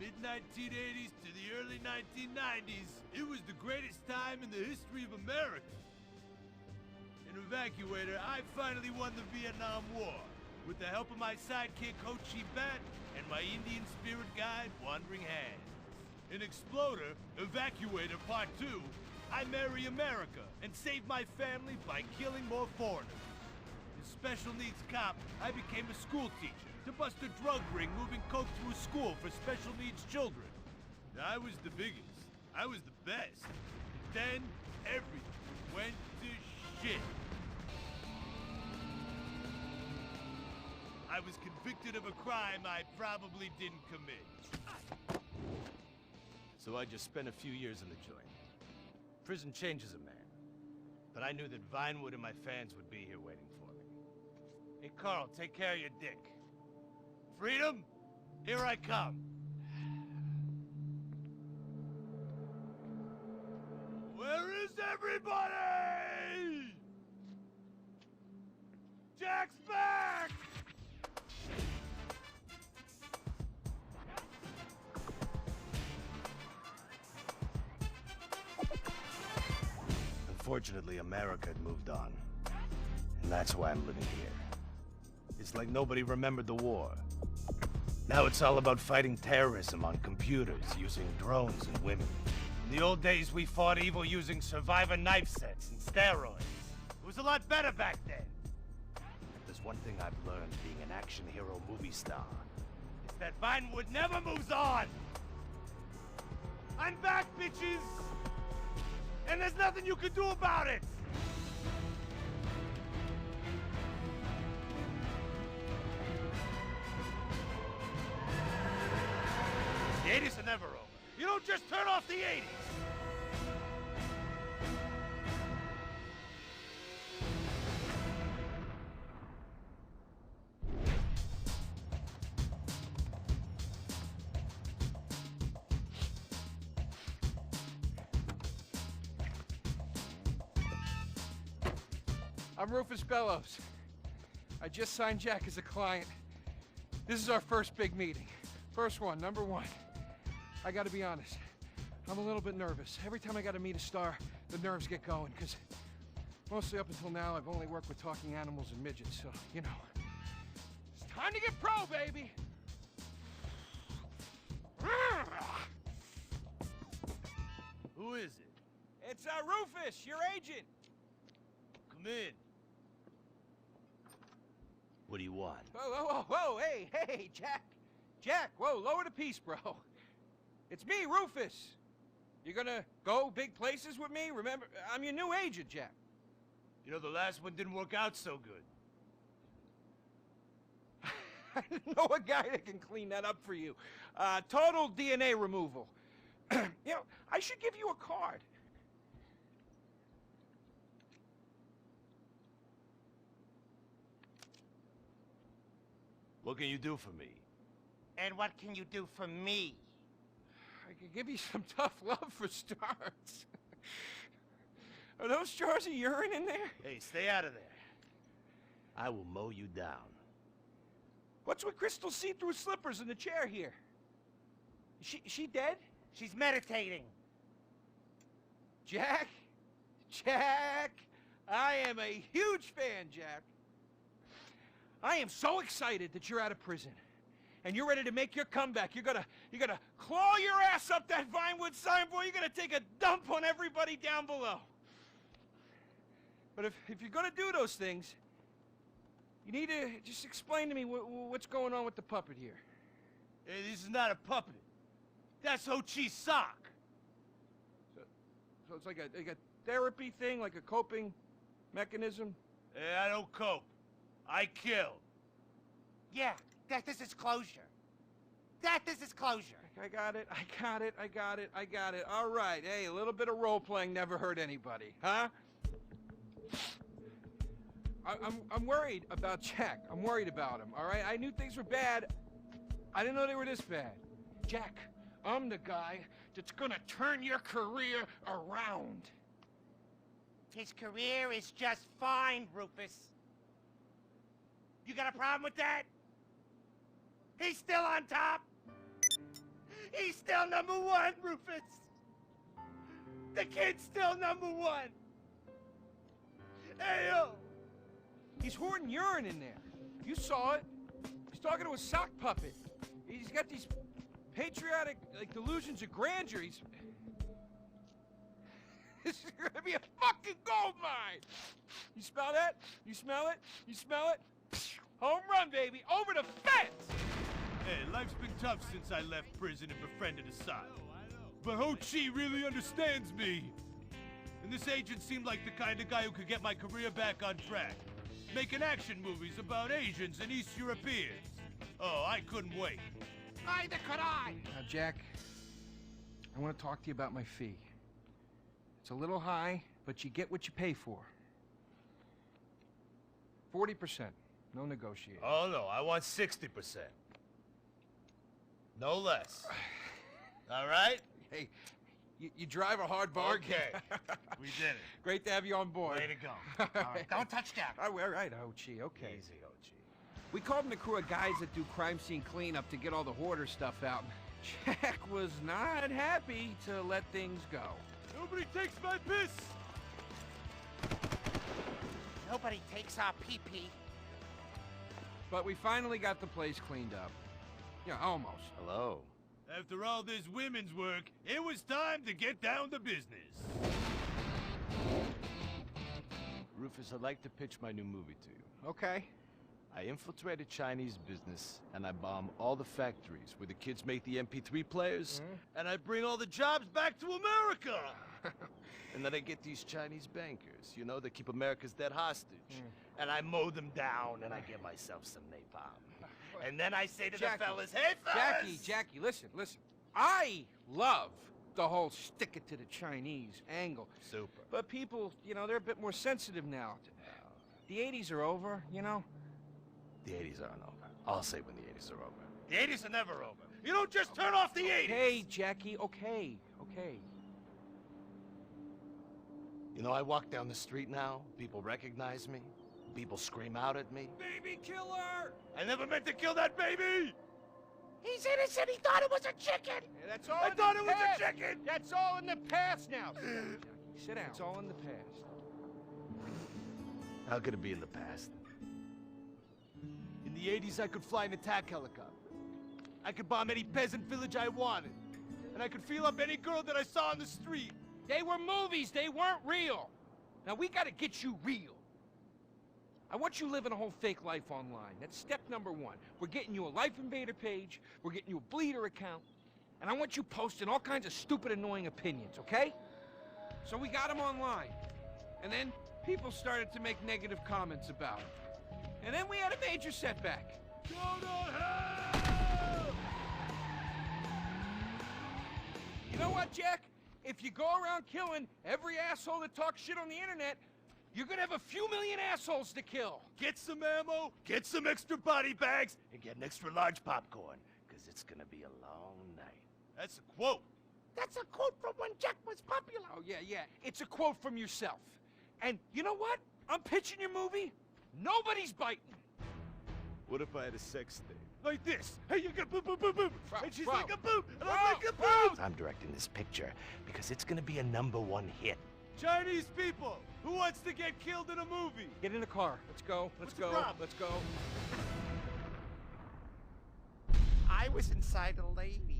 mid-1980s to the early 1990s, it was the greatest time in the history of America. An evacuator, I finally won the Vietnam War, with the help of my sidekick Ho Chi Bat and my Indian spirit guide Wandering Hands. An exploder, evacuator part 2, I marry America and save my family by killing more foreigners. As special needs cop, I became a school teacher to bust a drug ring moving coke through a school for special needs children. I was the biggest. I was the best. Then, everything went to shit. I was convicted of a crime I probably didn't commit. So I just spent a few years in the joint. Prison changes a man. But I knew that Vinewood and my fans would be here waiting for me. Hey, Carl, take care of your dick. Freedom? Here I come. Where is everybody? Jack's back! Unfortunately, America had moved on. And that's why I'm living here. It's like nobody remembered the war. Now it's all about fighting terrorism on computers, using drones and women. In the old days, we fought evil using survivor knife sets and steroids. It was a lot better back then. If there's one thing I've learned being an action hero movie star, it's that Vinewood never moves on! I'm back, bitches! And there's nothing you can do about it! The 80s are never over. You don't just turn off the 80s! I'm Rufus Bellows. I just signed Jack as a client. This is our first big meeting. First one, number one. I gotta be honest, I'm a little bit nervous. Every time I gotta meet a star, the nerves get going, because mostly up until now, I've only worked with talking animals and midgets, so, you know. It's time to get pro, baby! Who is it? It's Rufus, your agent! Come in. What do you want? Whoa, hey, Jack! Jack, whoa, lower the piece, bro. It's me, Rufus. You gonna go big places with me? Remember, I'm your new agent, Jack. You know, the last one didn't work out so good. I know a guy that can clean that up for you. Total DNA removal. You know, I should give you a card. What can you do for me? And what can you do for me? I could give you some tough love for starts. Are those jars of urine in there? Hey, stay out of there. I will mow you down. What's with Crystal's see-through slippers in the chair here? She dead? She's meditating. Jack? Jack! I am a huge fan, Jack. I am so excited that you're out of prison. And you're ready to make your comeback. You're gonna claw your ass up that Vinewood signboard. You're gonna take a dump on everybody down below. But if you're gonna do those things, you need to just explain to me what's going on with the puppet here. Hey, this is not a puppet. That's Ho Chi's sock. So it's like a therapy thing, like a coping mechanism? Hey, I don't cope. I kill. Yeah, this is closure. This is closure. I got it. All right, hey, a little bit of role-playing never hurt anybody, huh? I'm worried about Jack. I'm worried about him, all right? I knew things were bad. I didn't know they were this bad. Jack, I'm the guy that's gonna turn your career around. His career is just fine, Rufus. You got a problem with that? He's still on top. He's still number one, Rufus. The kid's still number one. Hey, yo. He's hoarding urine in there. You saw it. He's talking to a sock puppet. He's got these patriotic, like, delusions of grandeur. This is gonna be a fucking gold mine! You smell that? You smell it? You smell it? Home run, baby! Over the fence! Hey, life's been tough since I left prison and befriended Assad. But Ho Chi really understands me. And this agent seemed like the kind of guy who could get my career back on track. Making action movies about Asians and East Europeans. Oh, I couldn't wait. Neither could I. Now, Jack, I want to talk to you about my fee. It's a little high, but you get what you pay for. 40%. No negotiation. Oh, no, I want 60%. No less. All right? Hey, you drive a hard bargain. Okay. We did it. Great to have you on board. Way to go. All right, don't touch Jack. All right, Ho-Chi, okay. Easy, Ho-Chi. We called him the crew of guys that do crime scene cleanup to get all the hoarder stuff out. Jack was not happy to let things go. Nobody takes my piss! Nobody takes our pee-pee. But we finally got the place cleaned up. Yeah, almost. Hello. After all this women's work, it was time to get down to business. Rufus, I'd like to pitch my new movie to you. Okay. I infiltrated Chinese business, and I bomb all the factories where the kids make the MP3 players. And I bring all the jobs back to America! And then I get these Chinese bankers, you know, that keep America's dead hostage. And I mow them down, and I get myself some napalm. And then I say to Jackie, the fellas, hey fellas! Jackie, listen. I love the whole stick it to the Chinese angle. Super. But people, you know, they're a bit more sensitive now. The 80s are over, you know? The 80s aren't over. I'll say when the 80s are over. The 80s are never over. You don't just turn off the 80s! Hey, Jackie, okay. You know, I walk down the street now, people recognize me, people scream out at me. Baby killer! I never meant to kill that baby! He's innocent. He thought it was a chicken. Yeah, that's all I in thought the it was past. a chicken! That's all in the past now. Sit down, Jackie. Sit down. It's all in the past. How could it be in the past? In the 80s, I could fly an attack helicopter. I could bomb any peasant village I wanted. And I could feel up any girl that I saw on the street. They were movies. They weren't real. Now, we gotta get you real. I want you living a whole fake life online. That's step number one. We're getting you a Life Invader page. We're getting you a Bleeder account. And I want you posting all kinds of stupid, annoying opinions, okay? So we got them online. And then people started to make negative comments about it. And then we had a major setback. Go to hell! You know what, Jack? If you go around killing every asshole that talks shit on the internet, you're gonna have a few million assholes to kill. Get some ammo, get some extra body bags, and get an extra large popcorn, because it's gonna be a long night. That's a quote. That's a quote from when Jack was popular. Oh, yeah. It's a quote from yourself. And you know what? I'm pitching your movie. Nobody's biting. What if I had a sex tape? Like this. Hey, you got boop, boop, boop, boop. And she's Bro. like a boop, and I'm Bro. like a boop. I'm directing this picture because it's gonna be a #1 hit. Chinese people, who wants to get killed in a movie? Get in the car. Let's go. Let's What's the go. problem? Let's go. I was inside a lady.